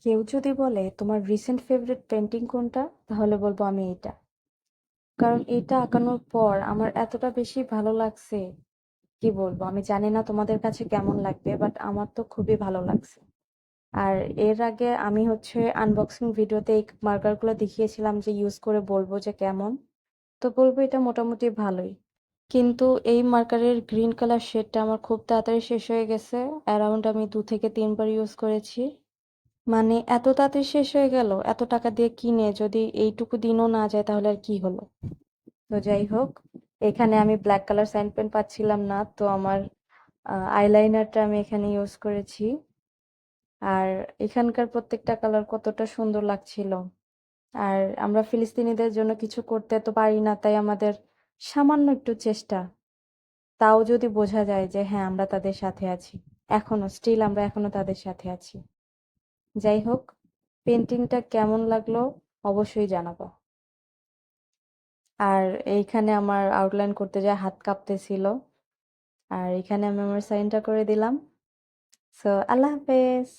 কেউ যদি বলে তোমার রিসেন্ট ফেভারিট পেন্টিং কোনটা, তাহলে বলবো আমি এটা। কারণ এটা আঁকানোর পর আমার এতটা বেশি ভালো লাগছে, কি বলবো, আমি জানি না তোমাদের কাছে কেমন লাগবে, বাট আমার তো খুবই ভালো লাগছে। আর এর আগে আমি হচ্ছে আনবক্সিং ভিডিওতে এই মার্কারগুলো দেখিয়েছিলাম যে ইউজ করে বলবো যে কেমন। তো বলবো এটা মোটামুটি ভালোই। কিন্তু এই মার্কারের গ্রিন কালার শেডটা আমার খুব তাড়াতাড়ি শেষ হয়ে গেছে। অ্যারাউন্ড আমি 2 থেকে 3 বার ইউজ করেছি। মানে এত তাড়াতাড়ি শেষ হয়ে গেল, এত টাকা দিয়ে কিনে যদি এইটুকু দিনও না যায় তাহলে আর কি হলো। তো যাই হোক, এখানে আমি ব্ল্যাক কালার সাইন পেন পাচ্ছিলাম না, তো আমার আইলাইনারটা আমি এখানে ইউজ করেছি। আর এখানকার প্রত্যেকটা কালার কতটা সুন্দর লাগছিল। আর আমরা ফিলিস্তিনিদের জন্য কিছু করতে তো পারি না, তাই আমাদের সামান্য একটু চেষ্টা, তাও যদি বোঝা যায় যে হ্যাঁ আমরা তাদের সাথে আছি, এখনো স্টিল আমরা এখনো তাদের সাথে আছি। যাই হোক, পেন্টিংটা কেমন লাগলো অবশ্যই জানাবো। আর এইখানে আমার আউটলাইন করতে যায় হাত কাঁপতেছিল। আর এখানে আমি আমার সাইনটা করে দিলাম। সো আল্লাহ হাফেজ।